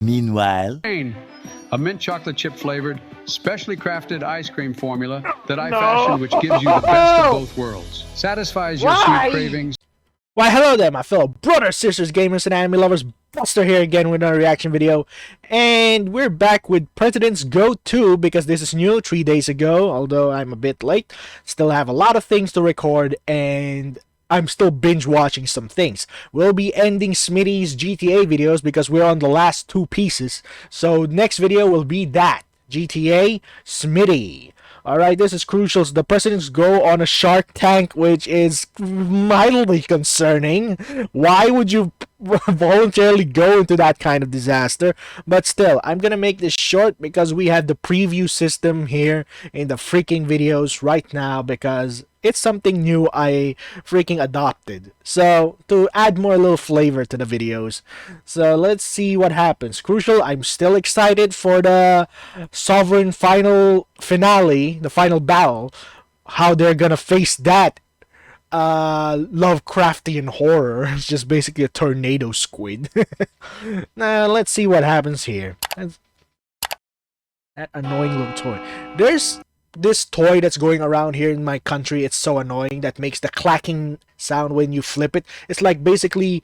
Meanwhile, a mint chocolate chip flavored, specially crafted ice cream formula that I fashioned, which gives you the best of both worlds. Satisfies your sweet cravings. Why, hello there, my fellow brothers, sisters, gamers, and anime lovers. Buster here again with another reaction video. And we're back with President's Go 2 because this is new 3 days ago, although I'm a bit late. Still have a lot of things to record, and I'm still binge watching some things. We'll be ending Smitty's GTA videos because we're on the last two pieces. So next video will be that. GTA Smitty. Alright, this is crucial. So the presidents go on a Shark Tank, which is mildly concerning. Why would you voluntarily go into that kind of disaster? But still, I'm gonna make this short because we have the preview system here in the freaking videos right now because it's something new I freaking adopted. So, to add more little flavor to the videos. So, let's see what happens. Crucial, I'm still excited for the Sovereign final finale, the final battle. How they're gonna face that Lovecraftian horror. It's just basically a tornado squid. Now, let's see what happens here. That annoying little toy. There's this toy that's going around here in my country. It's so annoying, that makes the clacking sound when you flip it. It's like basically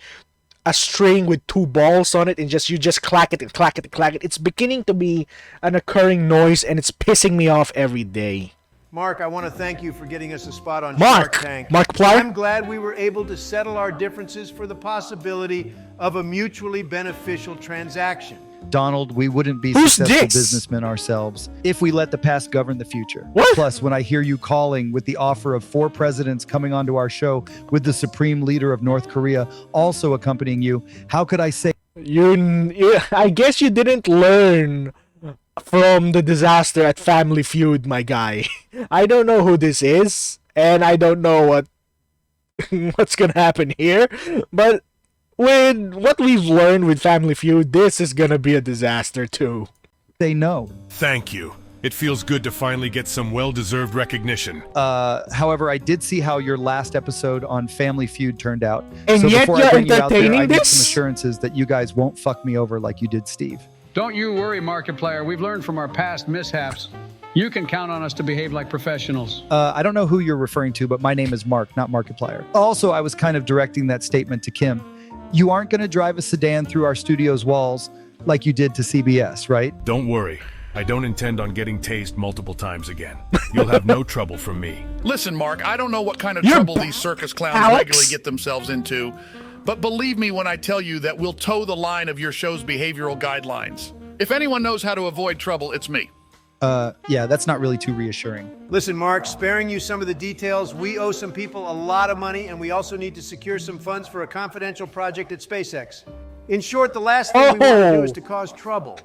a string with two balls on it, and you just clack it and clack it and clack it. It's beginning to be an occurring noise, and it's pissing me off every day. Mark, I want to thank you for getting us a spot on Shark Tank. Markiplier? I'm glad we were able to settle our differences for the possibility of a mutually beneficial transaction. Donald, we wouldn't be successful businessmen ourselves if we let the past govern the future. What? Plus, when I hear you calling with the offer of 4 presidents coming onto our show with the supreme leader of North Korea also accompanying you, how could I say? I guess you didn't learn from the disaster at Family Feud, my guy. I don't know who this is, and I don't know what's gonna happen here, but with what we've learned with Family Feud, this is gonna be a disaster too. Say no. Thank you. It feels good to finally get some well-deserved recognition. However, I did see how your last episode on Family Feud turned out. And so yet before you're I bring you out there, entertaining I need this? some assurances that you guys won't fuck me over like you did Steve. Don't you worry, Markiplier. We've learned from our past mishaps. You can count on us to behave like professionals. I don't know who you're referring to, but my name is Mark, not Markiplier. Also, I was kind of directing that statement to Kim. You aren't going to drive a sedan through our studio's walls like you did to CBS, right? Don't worry. I don't intend on getting tased multiple times again. You'll have no trouble from me. Listen, Mark, I don't know what kind of trouble these circus clowns regularly get themselves into, but believe me when I tell you that we'll toe the line of your show's behavioral guidelines. If anyone knows how to avoid trouble, it's me. Yeah, that's not really too reassuring. Listen, Mark, sparing you some of the details, we owe some people a lot of money, and we also need to secure some funds for a confidential project at SpaceX. In short, the last thing we want to do is to cause trouble.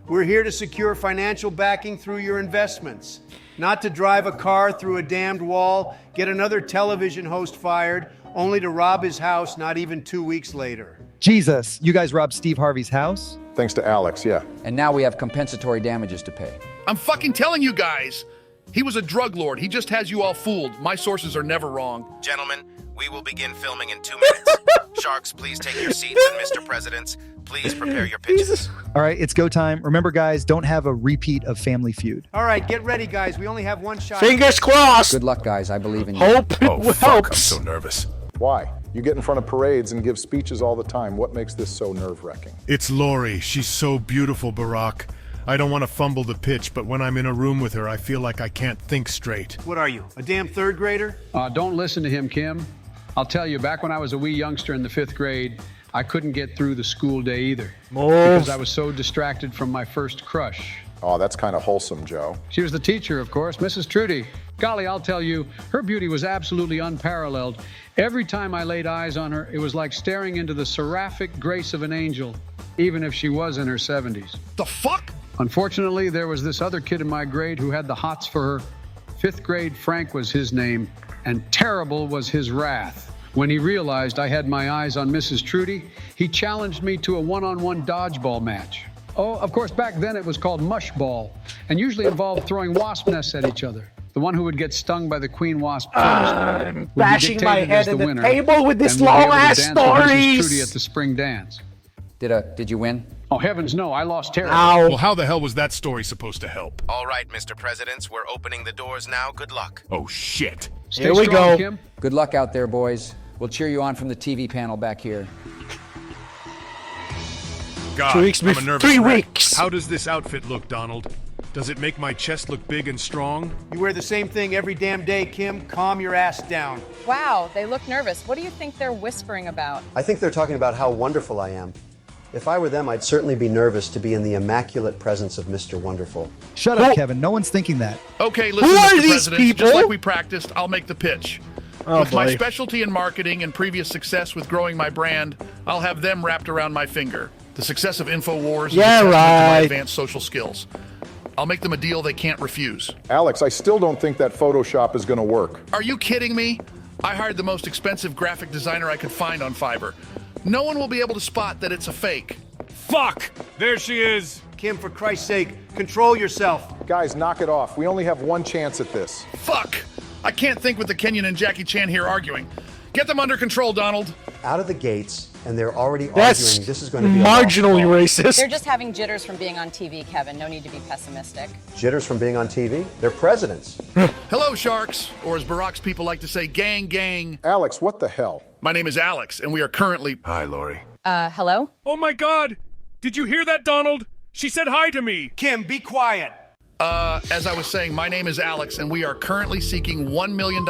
We're here to secure financial backing through your investments, not to drive a car through a damned wall, get another television host fired, only to rob his house not even 2 weeks later. Jesus, you guys robbed Steve Harvey's house? Thanks to Alex, yeah. And now we have compensatory damages to pay. I'm fucking telling you guys. He was a drug lord. He just has you all fooled. My sources are never wrong. Gentlemen, we will begin filming in 2 minutes. Sharks, please take your seats, and Mr. Presidents, please prepare your pitches. All right, it's go time. Remember, guys, don't have a repeat of Family Feud. All right, get ready, guys. We only have one shot. Fingers crossed! Good luck, guys. I believe in you. Hope it Oh, fuck, I'm helps. so nervous. Why? You get in front of parades and give speeches all the time. What makes this so nerve-wracking? It's Lori. She's so beautiful, Barack. I don't want to fumble the pitch, but when I'm in a room with her, I feel like I can't think straight. What are you, a damn third grader? Don't listen to him, Kim. I'll tell you, back when I was a wee youngster in the 5th grade, I couldn't get through the school day either. Because I was so distracted from my first crush. Oh, that's kind of wholesome, Joe. She was the teacher, of course, Mrs. Trudy. Golly, I'll tell you, her beauty was absolutely unparalleled. Every time I laid eyes on her, it was like staring into the seraphic grace of an angel, even if she was in her 70s. The fuck? Unfortunately, there was this other kid in my grade who had the hots for her. 5th grade Frank was his name, and terrible was his wrath. When he realized I had my eyes on Mrs. Trudy, he challenged me to a one-on-one dodgeball match. Oh, of course, back then it was called mush ball, and usually involved throwing wasp nests at each other. The one who would get stung by the queen wasp first I'm bashing my dictated head as the in the winner table with this and would be able to long-ass dance with Mrs. Trudy stories. at the spring dance. Did you win? Oh, heavens no, I lost terribly. Ow. Well, how the hell was that story supposed to help? All right, Mr. Presidents, we're opening the doors now. Good luck. Oh, shit. Stay Here we strong, go. Kim. Good luck out there, boys. We'll cheer you on from the TV panel back here. God, 2 weeks I'm a before. nervous 3 wreck. weeks. How does this outfit look, Donald? Does it make my chest look big and strong? You wear the same thing every damn day, Kim. Calm your ass down. Wow, they look nervous. What do you think they're whispering about? I think they're talking about how wonderful I am. If I were them, I'd certainly be nervous to be in the immaculate presence of Mr. Wonderful. Shut up, Kevin. No one's thinking that. Okay, listen, Who are Mr. these President, people? just like we practiced, I'll make the pitch. Oh, With my boy. specialty in marketing and previous success with growing my brand, I'll have them wrapped around my finger. The success of InfoWars is Yeah, a testament to my right. advanced social skills. I'll make them a deal they can't refuse. Alex, I still don't think that Photoshop is going to work. Are you kidding me? I hired the most expensive graphic designer I could find on Fiverr. No one will be able to spot that it's a fake. Fuck! There she is! Kim, for Christ's sake, control yourself. Guys, knock it off. We only have one chance at this. Fuck! I can't think with the Kenyan and Jackie Chan here arguing. Get them under control, Donald. Out of the gates, and they're already That's arguing this is going to be a marginally lost cause. racist. They're just having jitters from being on TV, Kevin. No need to be pessimistic. Jitters from being on TV? They're presidents. Hello, Sharks, or as Barack's people like to say, gang, gang. Alex, what the hell? My name is Alex, and we are currently... Hi, Lori. Hello? Oh my god! Did you hear that, Donald? She said hi to me! Kim, be quiet. As I was saying, my name is Alex, and we are currently seeking $1 million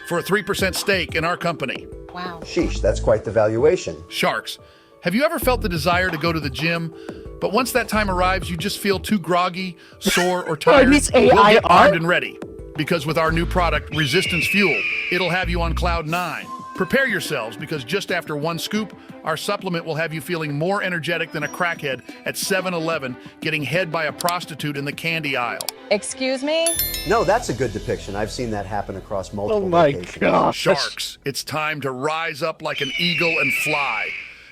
for a 3% stake in our company. Wow. Sheesh, that's quite the valuation. Sharks, have you ever felt the desire to go to the gym, but once that time arrives, you just feel too groggy, sore, or tired? these We'll AI get art? armed and ready, because with our new product, Resistance Fuel, it'll have you on cloud 9. Prepare yourselves, because just after one scoop, our supplement will have you feeling more energetic than a crackhead at 7-Eleven getting head by a prostitute in the candy aisle. Excuse me? No, that's a good depiction. I've seen that happen across multiple Oh my locations. god. Sharks, it's time to rise up like an eagle and fly.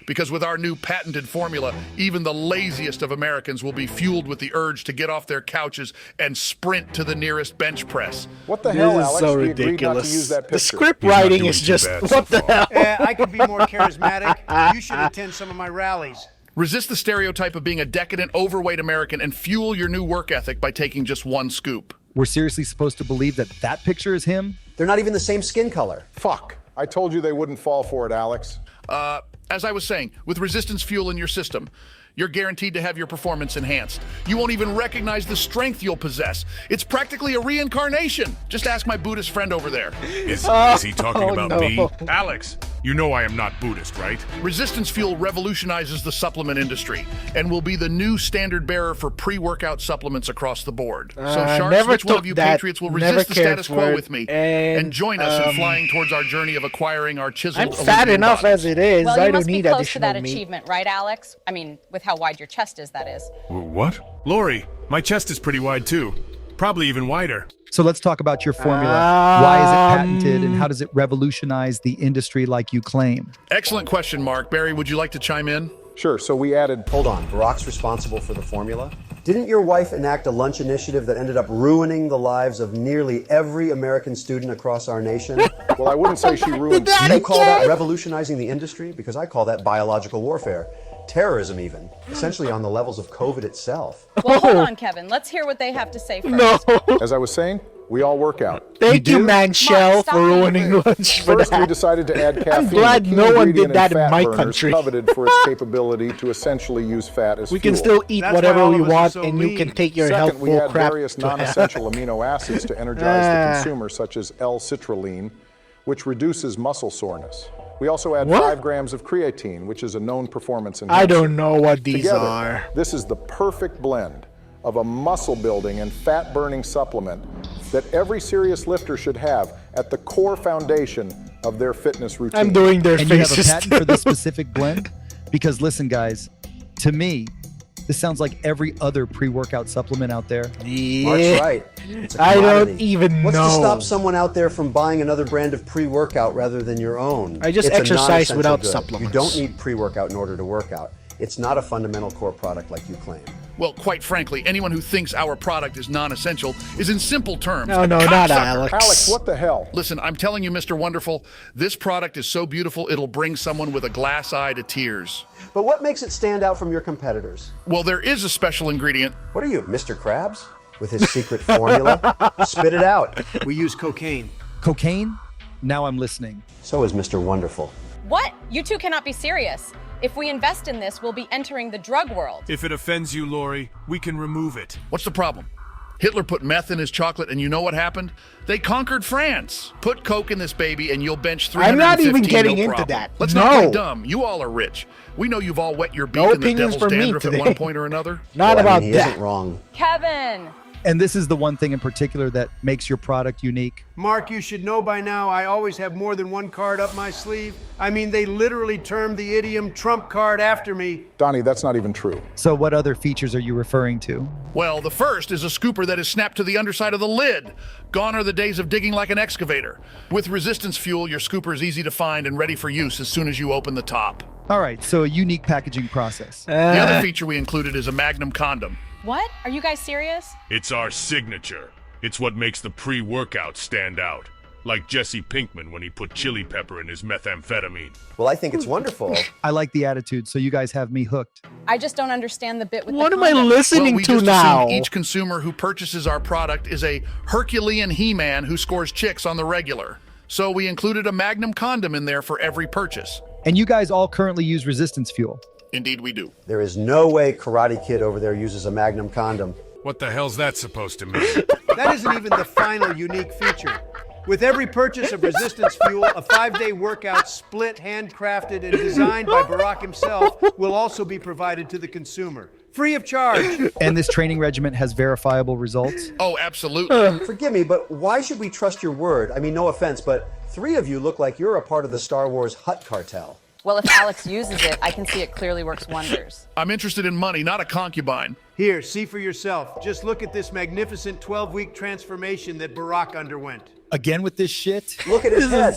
Because with our new patented formula, even the laziest of Americans will be fueled with the urge to get off their couches and sprint to the nearest bench press. What the hell, This is Alex? so We agreed not to ridiculous. use that The picture. script He's not writing doing is too just bad what so the far. hell. I could be more charismatic. You should attend some of my rallies. Resist the stereotype of being a decadent, overweight American and fuel your new work ethic by taking just one scoop. We're seriously supposed to believe that that picture is him? They're not even the same skin color. Fuck. I told you they wouldn't fall for it, Alex. As I was saying, with Resistance Fuel in your system, you're guaranteed to have your performance enhanced. You won't even recognize the strength you'll possess. It's practically a reincarnation. Just ask my Buddhist friend over there. Is he talking oh, about no. me? Alex, you know I am not Buddhist, right? Resistance Fuel revolutionizes the supplement industry and will be the new standard bearer for pre-workout supplements across the board. So, Sharks, never which one took of you that, patriots will never resist the cared status for quo it, with me and, join us in flying towards our journey of acquiring our chiseled I'm fat Olympian enough bodies? as it is. Well, I you don't must be need close to additional that meat. achievement, right, Alex? I mean, with how wide your chest is, that is. What? Lori, my chest is pretty wide too. Probably even wider. So let's talk about your formula. Why is it patented and how does it revolutionize the industry like you claim? Excellent question, Mark. Barry, would you like to chime in? Sure, so we added... Hold on, Barack's responsible for the formula? Didn't your wife enact a lunch initiative that ended up ruining the lives of nearly every American student across our nation? Well, I wouldn't say she ruined... You call that revolutionizing the industry? Because I call that biological warfare. Terrorism, even. Essentially on the levels of COVID itself. Well, hold on, Kevin. Let's hear what they have to say first. No. As I was saying, we all work out. Thank you, man, Shell, stop for being ruining rude. lunch for First, we that. decided to add caffeine. I'm glad a key no one ingredient did that in fat my burners, country. coveted for its capability to essentially use fat as We fuel. can still eat That's whatever why all we of us are want, so and you lean. can take your Second, health we full add crap various to hell. non-essential amino acids to energize the consumer, such as L-citrulline, which reduces muscle soreness. We also add What? 5 grams of creatine, which is a known performance I enhancer. don't know what these Together, are. this is the perfect blend of a muscle-building and fat-burning supplement that every serious lifter should have at the core foundation of their fitness routine. I'm doing their And you have a faces. patent for this specific blend? Because listen, guys, to me, this sounds like every other pre-workout supplement out there. Mark's Yeah. right. It's a I don't commodity. even What's know. to stop someone out there from buying another brand of pre-workout rather than your own? I just It's a exercise non-essential without good. supplements. You don't need pre-workout in order to work out. It's not a fundamental core product like you claim. Well, quite frankly, anyone who thinks our product is non-essential is in simple terms No, a no, not cocksucker. Alex. Alex, what the hell? Listen, I'm telling you, Mr. Wonderful, this product is so beautiful it'll bring someone with a glass eye to tears. But what makes it stand out from your competitors? Well, there is a special ingredient. What are you, Mr. Krabs? With his secret formula? Spit it out. We use cocaine. Cocaine? Now I'm listening. So is Mr. Wonderful. What? You two cannot be serious. If we invest in this, we'll be entering the drug world. If it offends you, Lori, we can remove it. What's the problem? Hitler put meth in his chocolate, and you know what happened? They conquered France. Put coke in this baby, and you'll bench 315. I'm not even getting no into problem. that. Let's No. not play dumb. You all are rich. We know you've all wet your beak No in the opinions devil's for me dandruff at today. one point or another. Not Well, about he that. isn't wrong. Kevin! And this is the one thing in particular that makes your product unique. Mark, you should know by now I always have more than one card up my sleeve. I mean, they literally termed the idiom trump card after me. Donnie, that's not even true. So what other features are you referring to? Well, the first is a scooper that is snapped to the underside of the lid. Gone are the days of digging like an excavator. With resistance fuel, your scooper is easy to find and ready for use as soon as you open the top. All right, so a unique packaging process. The other feature we included is a Magnum condom. What? Are you guys serious? It's our signature. It's what makes the pre-workout stand out. Like Jesse Pinkman when he put chili pepper in his methamphetamine. Well, I think it's wonderful. I like the attitude, so you guys have me hooked. I just don't understand the bit with What the am I condom. listening we to just now? assume each consumer who purchases our product is a Herculean He-Man who scores chicks on the regular. So we included a Magnum condom in there for every purchase. And you guys all currently use resistance fuel. Indeed we do. There is no way Karate Kid over there uses a Magnum condom. What the hell's that supposed to mean? That isn't even the final unique feature. With every purchase of resistance fuel, a 5-day workout split, handcrafted, and designed by Barack himself will also be provided to the consumer. Free of charge. And this training regimen has verifiable results. Oh, absolutely. Forgive me, but why should we trust your word? I mean, no offense, but 3 of you look like you're a part of the Star Wars Hutt cartel. Well, if Alex uses it, I can see it clearly works wonders. I'm interested in money, not a concubine. Here, see for yourself. Just look at this magnificent 12-week transformation that Barack underwent. Again with this shit? Look at his head.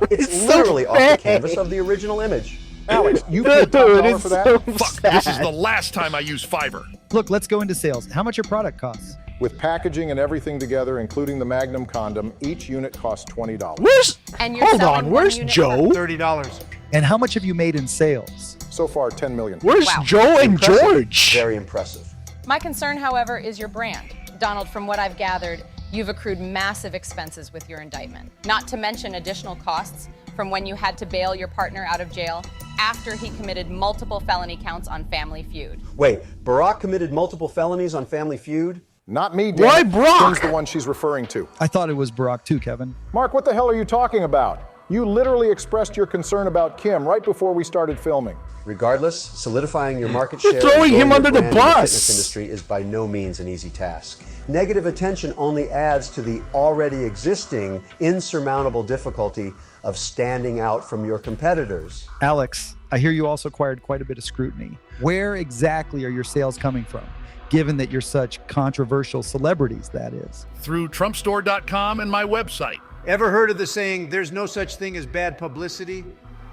It's literally off the canvas of the original image. Alex, you paid top dollar for that? Fuck, this is the last time I use Fiverr. Look, let's go into sales. How much your product costs? With packaging and everything together, including the Magnum condom, each unit costs $20. Where's? And you're Hold selling on. one Where's unit Joe? $30. And how much have you made in sales? So far, $10 million. Where's Wow. Joe and Impressive. George? Very impressive. My concern, however, is your brand. Donald, from what I've gathered, you've accrued massive expenses with your indictment. Not to mention additional costs from when you had to bail your partner out of jail after he committed multiple felony counts on Family Feud. Wait, Barack committed multiple felonies on Family Feud? Not me, Dan. Why Brock? Kim's the one she's referring to. I thought it was Barack too, Kevin. Mark, what the hell are you talking about? You literally expressed your concern about Kim right before we started filming. Regardless, solidifying your market share and throwing him growing your under the brand in bus. fitness industry is by no means an easy task. Negative attention only adds to the already existing insurmountable difficulty of standing out from your competitors. Alex, I hear you also acquired quite a bit of scrutiny. Where exactly are your sales coming from, given that you're such controversial celebrities, that is? Through trumpstore.com and my website. Ever heard of the saying, there's no such thing as bad publicity?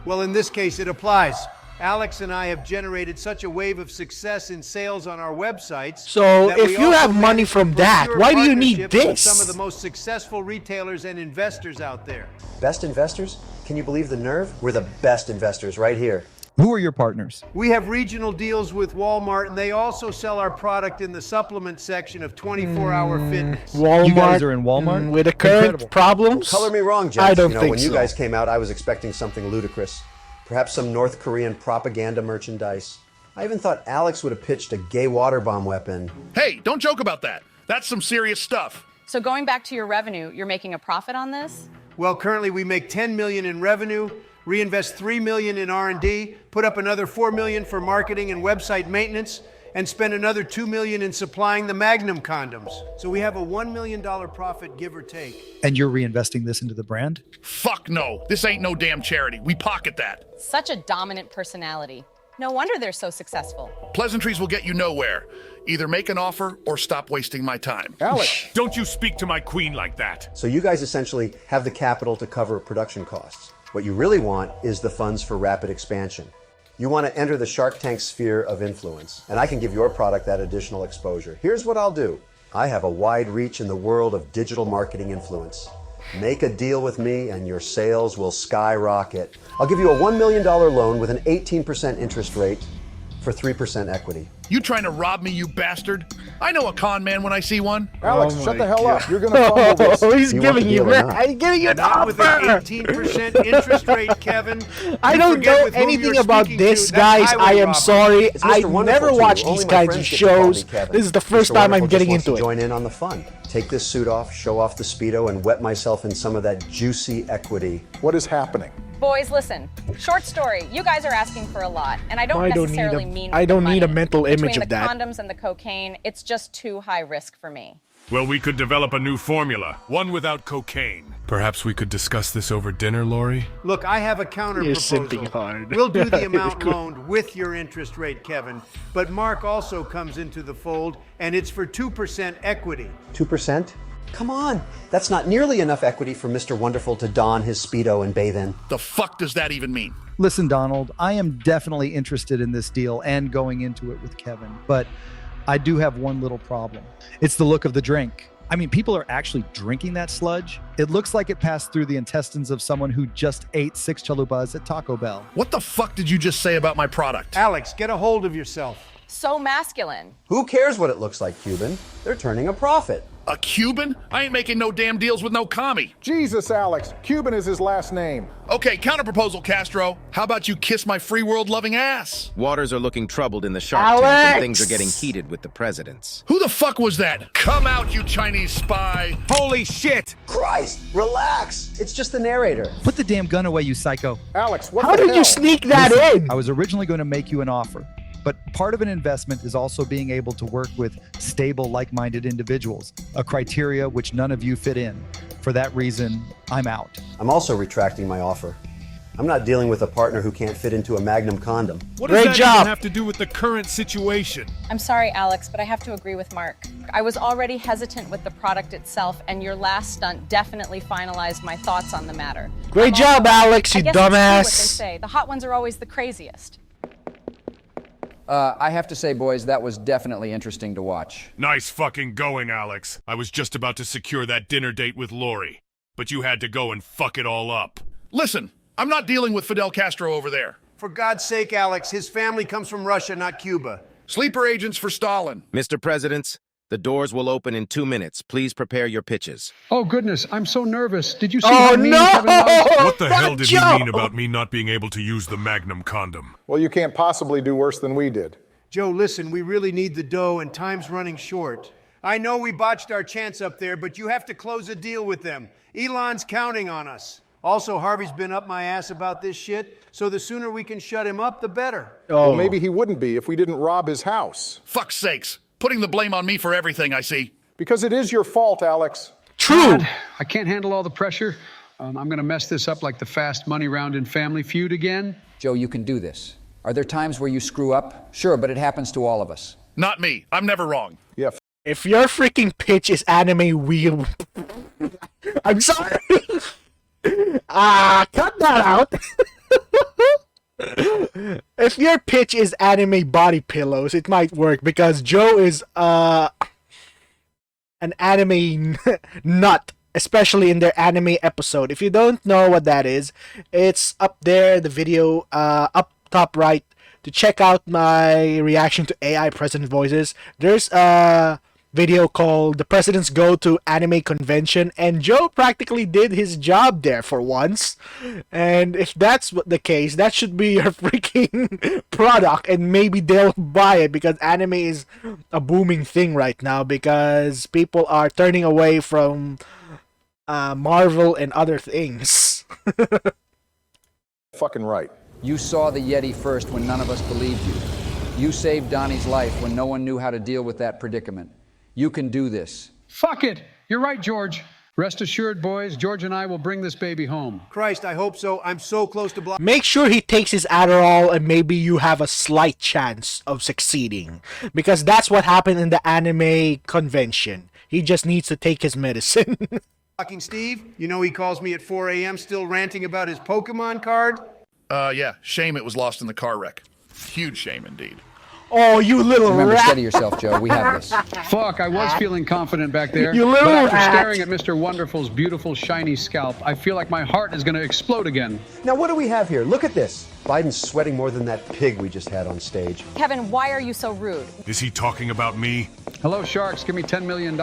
Well, in this case, it applies. Alex and I have generated such a wave of success in sales on our websites. So, that if we you also have money managed to from that, procure why do you need partnerships with this? some of the most successful retailers and investors out there. Best investors? Can you believe the nerve? We're the best investors right here. Who are your partners? We have regional deals with Walmart, and they also sell our product in the supplement section of 24-Hour Fitness. Walmart. You guys are in Walmart? With the current Incredible. problems? Color me wrong, gents. I don't think when so. you guys came out, I was expecting something ludicrous. Perhaps some North Korean propaganda merchandise. I even thought Alex would have pitched a gay water bomb weapon. Hey, don't joke about that. That's some serious stuff. So going back to your revenue, you're making a profit on this? Well, currently we make $10 million in revenue, reinvest $3 million in R&D, put up another $4 million for marketing and website maintenance, and spend another $2 million in supplying the Magnum condoms. So we have a $1 million profit, give or take. And you're reinvesting this into the brand? Fuck no. This ain't no damn charity. We pocket that. Such a dominant personality. No wonder they're so successful. Pleasantries will get you nowhere. Either make an offer or stop wasting my time. Alex, Don't you speak to my queen like that. So you guys essentially have the capital to cover production costs. What you really want is the funds for rapid expansion. You want to enter the Shark Tank sphere of influence, and I can give your product that additional exposure. Here's what I'll do. I have a wide reach in the world of digital marketing influence. Make a deal with me and your sales will skyrocket. I'll give you a $1 million loan with an 18% interest rate for 3% equity. You trying to rob me, you bastard? I know a con man when I see one. Alex, shut the hell up. You're going to fumble this. He's giving you an Not with an offer. 18% interest rate, Kevin. I You don't forget know with whom anything you're about speaking this, to. That's guys. highway I am robbery. sorry. It's I Mr. Wonderful never to watch you. Only these my kinds friends of get to call me shows. Kevin. This is the first Mr. time I'm Wonderful just getting wants into to it. join in on the fun. Take this suit off, show off the Speedo, and wet myself in some of that juicy equity. What is happening? Boys, listen. Short story. You guys are asking for a lot, and I don't necessarily mean. I don't need a money. mental image Between of the that. condoms and the cocaine, it's just too high risk for me. Well, we could develop a new formula, one without cocaine. Perhaps we could discuss this over dinner, Lori? Look, I have a counter You're proposal. simping hard. We'll do the amount loaned with your interest rate, Kevin. But Mark also comes into the fold, and it's for 2% equity. 2%? Come on. That's not nearly enough equity for Mr. Wonderful to don his Speedo and bathe in. The fuck does that even mean? Listen, Donald, I am definitely interested in this deal and going into it with Kevin, but I do have one little problem. It's the look of the drink. I mean, people are actually drinking that sludge. It looks like it passed through the intestines of someone who just ate 6 chalupas at Taco Bell. What the fuck did you just say about my product? Alex, get a hold of yourself. So masculine. Who cares what it looks like, Cuban? They're turning a profit. A Cuban? I ain't making no damn deals with no commie. Jesus, Alex. Cuban is his last name. Okay, counterproposal, Castro. How about you kiss my free world loving ass? Waters are looking troubled in the Shark Tank, and things are getting heated with the presidents. Who the fuck was that? Come out, you Chinese spy. Holy shit! Christ, relax. It's just the narrator. Put the damn gun away, you psycho. Alex, what How the did hell? you sneak that in? I was originally going to make you an offer, but part of an investment is also being able to work with stable, like-minded individuals, a criteria which none of you fit in. For that reason, I'm out. I'm also retracting my offer. I'm not dealing with a partner who can't fit into a Magnum condom. What Great does that job. even have to do with the current situation? I'm sorry, Alex, but I have to agree with Mark. I was already hesitant with the product itself, and your last stunt definitely finalized my thoughts on the matter. Great job, Alex, you I guess it's true what they dumbass. say. The hot ones are always the craziest. I have to say, boys, that was definitely interesting to watch. Nice fucking going, Alex. I was just about to secure that dinner date with Lori, but you had to go and fuck it all up. Listen, I'm not dealing with Fidel Castro over there. For God's sake, Alex, his family comes from Russia, not Cuba. Sleeper agents for Stalin. Mr. Presidents, the doors will open in 2 minutes. Please prepare your pitches. Oh, goodness, I'm so nervous. Did you see Oh how mean no! Kevin was? What the hell did you Joe! mean about me not being able to use the Magnum condom? Well, you can't possibly do worse than we did. Joe, listen, we really need the dough, and time's running short. I know we botched our chance up there, but you have to close a deal with them. Elon's counting on us. Also, Harvey's been up my ass about this shit, so the sooner we can shut him up, the better. Well, maybe he wouldn't be if we didn't rob his house. Fuck's sakes. Putting the blame on me for everything, I see. Because it is your fault, Alex. True. God, I can't handle all the pressure. I'm going to mess this up like the fast money round in Family Feud again. Joe, you can do this. Are there times where you screw up? Sure, but it happens to all of us. Not me. I'm never wrong. Yeah, If your freaking pitch is anime wheel, I'm sorry. Cut that out. If your pitch is anime body pillows, it might work because Joe is an anime nut, especially in their anime episode. If you don't know what that is, it's up there, the video up top right, to check out my reaction to AI President Voices. There's a video called The President's Go to Anime Convention, and Joe practically did his job there for once. And if that's the case, that should be your freaking product, and maybe they'll buy it because anime is a booming thing right now because people are turning away from Marvel and other things. fucking right. You saw the Yeti first when none of us believed you. You saved Donnie's life when no one knew how to deal with that predicament. You can do this. Fuck it. You're right, George. Rest assured, boys, George and I will bring this baby home. Christ, I hope so. I'm so close to blocking. Make sure he takes his Adderall and maybe you have a slight chance of succeeding. Because that's what happened in the anime convention. He just needs to take his medicine. Steve, you know he calls me at 4 a.m. still ranting about his Pokemon card? Yeah. Shame it was lost in the car wreck. Huge shame indeed. Oh, you little Remember, rat. steady yourself, Joe. We have this. Fuck, I was feeling confident back there. You little but after rat. staring at Mr. Wonderful's beautiful, shiny scalp, I feel like my heart is going to explode again. Now, what do we have here? Look at this. Biden's sweating more than that pig we just had on stage. Kevin, why are you so rude? Is he talking about me? Hello, Sharks. Give me $10 million.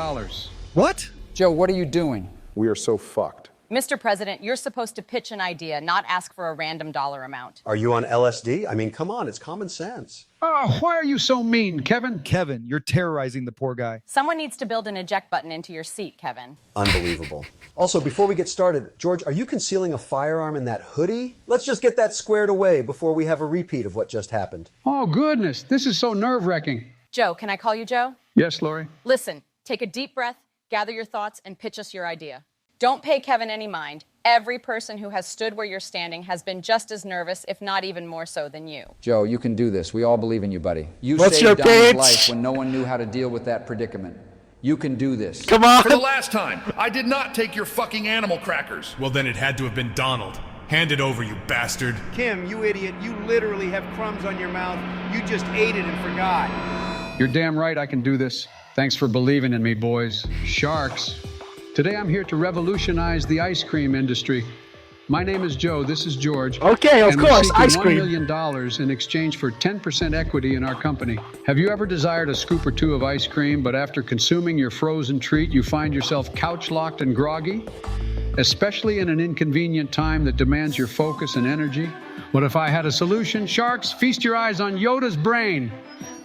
What? Joe, what are you doing? We are so fucked. Mr. President, you're supposed to pitch an idea, not ask for a random dollar amount. Are you on LSD? I mean, come on, it's common sense. Oh, why are you so mean, Kevin? Kevin, you're terrorizing the poor guy. Someone needs to build an eject button into your seat, Kevin. Unbelievable. Also, before we get started, George, are you concealing a firearm in that hoodie? Let's just get that squared away before we have a repeat of what just happened. Oh, goodness. This is so nerve-wracking. Joe, can I call you Joe? Yes, Lori? Listen, take a deep breath, gather your thoughts, and pitch us your idea. Don't pay Kevin any mind. Every person who has stood where you're standing has been just as nervous, if not even more so than you. Joe, you can do this. We all believe in you, buddy. You What's your saved Donnie's pitch? life when no one knew how to deal with that predicament. You can do this. Come on. For the last time, I did not take your fucking animal crackers. Well, then it had to have been Donald. Hand it over, you bastard. Kim, you idiot, you literally have crumbs on your mouth. You just ate it and forgot. You're damn right I can do this. Thanks for believing in me, boys. Sharks. Today I'm here to revolutionize the ice cream industry. My name is Joe, this is George. Okay, of and we're course, seeking ice cream. $1 million in exchange for 10% equity in our company. Have you ever desired a scoop or two of ice cream, but after consuming your frozen treat, you find yourself couch-locked and groggy? Especially in an inconvenient time that demands your focus and energy? What if I had a solution? Sharks, feast your eyes on Yoda's Brain,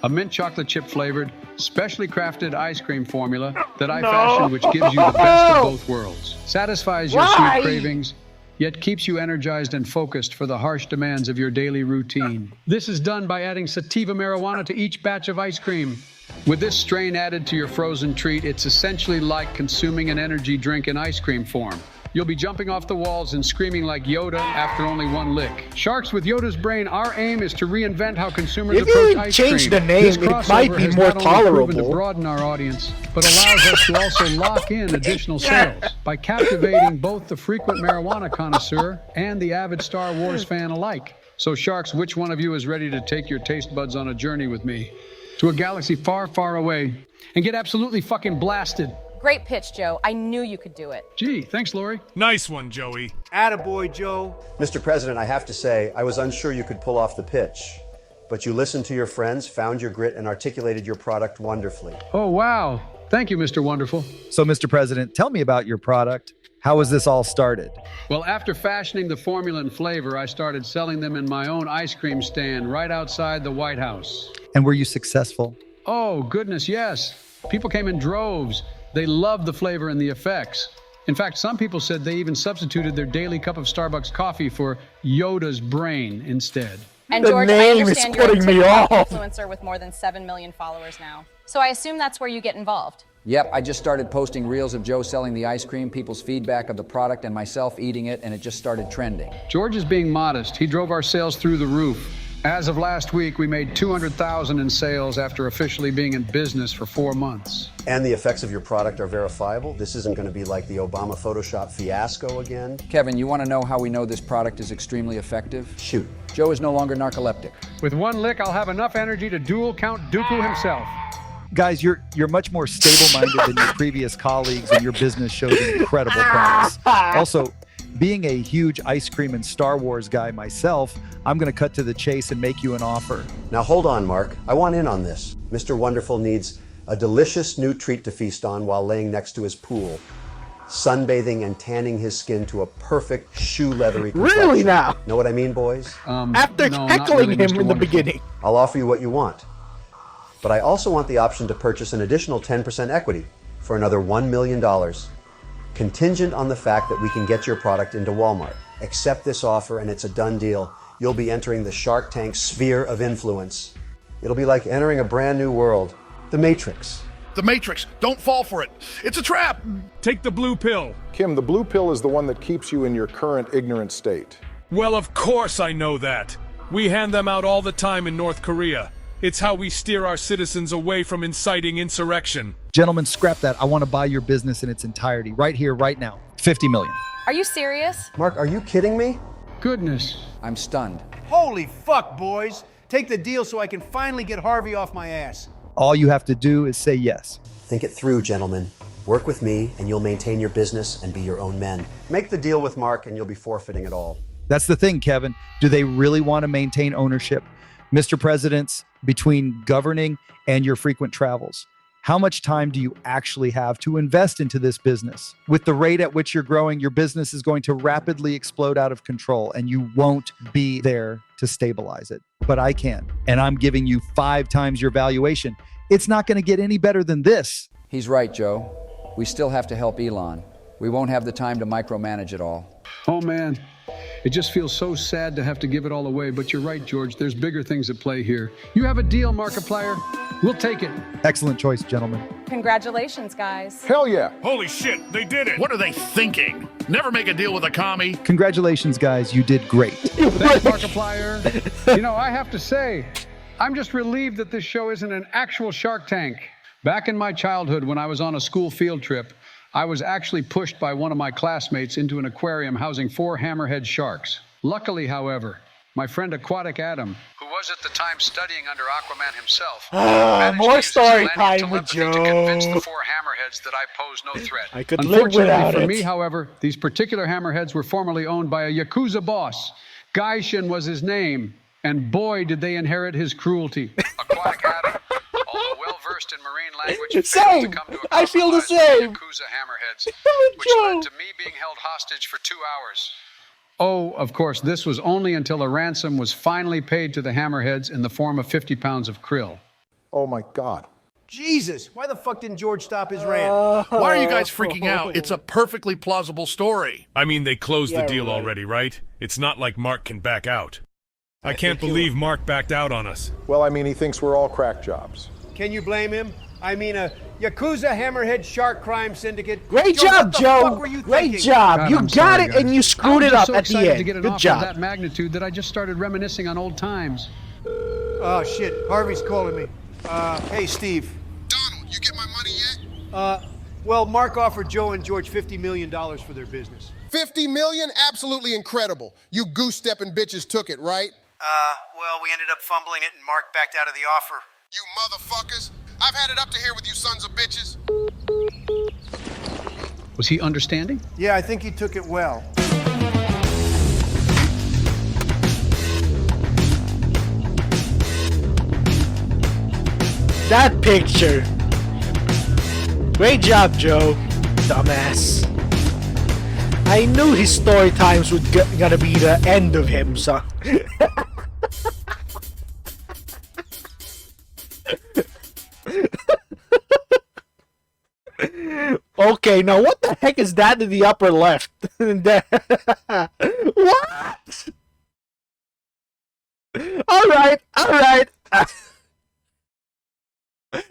a mint chocolate chip flavored, specially crafted ice cream formula that I fashioned, which gives you the best of both worlds. Satisfies your Why? sweet cravings, yet keeps you energized and focused for the harsh demands of your daily routine. This is done by adding sativa marijuana to each batch of ice cream. With this strain added to your frozen treat, it's essentially like consuming an energy drink in ice cream form. You'll be jumping off the walls and screaming like Yoda after only one lick. Sharks with Yoda's Brain, our aim is to reinvent how consumers If approach you ice change cream. the name, This it might crossover be has more not only proven to tolerable. broaden our audience, but allows us to also lock in additional sales by captivating both the frequent marijuana connoisseur and the avid Star Wars fan alike. So Sharks, which one of you is ready to take your taste buds on a journey with me to a galaxy far, far away and get absolutely fucking blasted? Great pitch, Joe. I knew you could do it. Gee, thanks, Lori. Nice one, Joey. Attaboy, Joe. Mr. President, I have to say, I was unsure you could pull off the pitch. But you listened to your friends, found your grit, and articulated your product wonderfully. Oh, wow. Thank you, Mr. Wonderful. So, Mr. President, tell me about your product. How was this all started? Well, after fashioning the formula and flavor, I started selling them in my own ice cream stand right outside the White House. And were you successful? Oh, goodness, yes. People came in droves. They loved the flavor and the effects. In fact, some people said they even substituted their daily cup of Starbucks coffee for Yoda's Brain instead. And The George, I name is understand you're a putting me TikTok off. influencer with more than 7 million followers now. So I assume that's where you get involved. Yep, I just started posting reels of Joe selling the ice cream, people's feedback of the product, and myself eating it, and it just started trending. George is being modest. He drove our sales through the roof. As of last week, we made $200,000 in sales after officially being in business for 4 months. And the effects of your product are verifiable. This isn't going to be like the Obama Photoshop fiasco again. Kevin, you want to know how we know this product is extremely effective? Shoot. Joe is no longer narcoleptic. With one lick, I'll have enough energy to duel Count Dooku himself. Guys, you're much more stable-minded than your previous colleagues, and your business shows an incredible promise. Also, being a huge ice cream and Star Wars guy myself, I'm going to cut to the chase and make you an offer. Now hold on, Mark. I want in on this. Mr. Wonderful needs a delicious new treat to feast on while laying next to his pool, sunbathing and tanning his skin to a perfect shoe-leathery complexion. Really now? Know what I mean, boys? After no, not heckling really, him Mr. in the Wonderful. beginning. I'll offer you what you want. But I also want the option to purchase an additional 10% equity for another $1 million, contingent on the fact that we can get your product into Walmart. Accept this offer and it's a done deal. You'll be entering the Shark Tank sphere of influence. It'll be like entering a brand new world, the Matrix. The Matrix. Don't fall for it. It's a trap. Take the blue pill. Kim, the blue pill is the one that keeps you in your current ignorant state. Well, of course I know that. We hand them out all the time in North Korea. It's how we steer our citizens away from inciting insurrection. Gentlemen, scrap that. I want to buy your business in its entirety, right here, right now. $50 million. Are you serious? Mark, are you kidding me? Goodness. I'm stunned. Holy fuck, boys. Take the deal so I can finally get Harvey off my ass. All you have to do is say yes. Think it through, gentlemen. Work with me and you'll maintain your business and be your own men. Make the deal with Mark and you'll be forfeiting it all. That's the thing, Kevin. Do they really want to maintain ownership? Mr. Presidents, between governing and your frequent travels, how much time do you actually have to invest into this business? With the rate at which you're growing, your business is going to rapidly explode out of control and you won't be there to stabilize it. But I can, and I'm giving you 5 times your valuation. It's not going to get any better than this. He's right, Joe. We still have to help Elon. We won't have the time to micromanage it all. Oh, man. It just feels so sad to have to give it all away, but you're right, George. There's bigger things at play here. You have a deal, Markiplier. We'll take it. Excellent choice, gentlemen. Congratulations, guys. Hell yeah. Holy shit, they did it! What are they thinking? Never make a deal with a commie. Congratulations, guys. You did great. Thanks, Markiplier. You know, I have to say, I'm just relieved that this show isn't an actual Shark Tank. Back in my childhood, when I was on a school field trip, I was actually pushed by one of my classmates into an aquarium housing 4 hammerhead sharks. Luckily, however, my friend Aquatic Adam, who was at the time studying under Aquaman himself, managed to more use his story Atlantean time with telepathy to convince the Joe. 4 hammerheads that I pose no threat. I could live without for it. me, however, these particular hammerheads were formerly owned by a Yakuza boss. Gaishin was his name, and boy, did they inherit his cruelty. Aquatic Adam, although well-versed in marine language, failed to come to a I feel the compromise with same. Yakuza hammerheads, Joe. which led to me being held hostage for 2 hours. Oh, of course, this was only until a ransom was finally paid to the hammerheads in the form of 50 pounds of krill. Oh my God. Jesus, why the fuck didn't George stop his rant? Why are you guys freaking out? It's a perfectly plausible story. I mean, they closed Yeah, the deal right. already, right? It's not like Mark can back out. I can't believe Mark backed out on us. Well, I mean, he thinks we're all crack jobs. Can you blame him? I mean, a Yakuza hammerhead shark crime syndicate. Great Joe, job, what the Joe. fuck were you Great thinking? job. God, You I'm got sorry, it, guys. and you screwed I it was up so at the excited end. to get an Good offer job. of that magnitude that I just started reminiscing on old times. Oh, shit. Harvey's calling me. Hey, Steve. Donald, you get my money yet? Well, Mark offered Joe and George $50 million for their business. 50 million? Absolutely incredible. You goose-stepping bitches took it, right? Well, we ended up fumbling it and Mark backed out of the offer. You motherfuckers. I've had it up to here with you sons of bitches. Was he understanding? Yeah, I think he took it well. That picture. Great job, Joe. Dumbass. I knew his story times would gonna be the end of him, so. Okay, now what the heck is that in the upper left? What? Alright.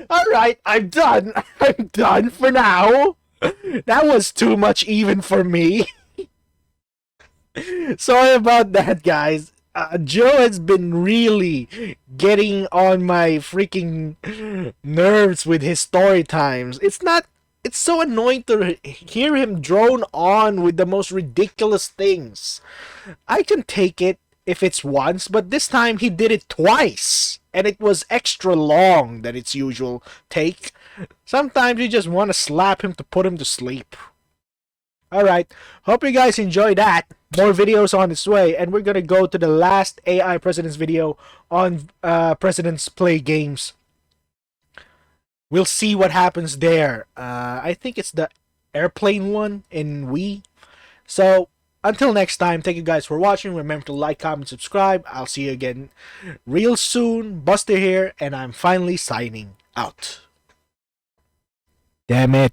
Alright, I'm done. I'm done for now. That was too much even for me. Sorry about that, guys. Joe has been really getting on my freaking nerves with his story times. It's so annoying to hear him drone on with the most ridiculous things. I can take it if it's once, but this time he did it twice. And it was extra long than its usual take. Sometimes you just want to slap him to put him to sleep. Alright, hope you guys enjoyed that. More videos on its way, and we're gonna go to the last AI Presidents video on Presidents Play Games. We'll see what happens there. I think it's the airplane one in Wii. So, until next time, thank you guys for watching. Remember to like, comment, subscribe. I'll see you again real soon. Buster here, and I'm finally signing out. Damn it.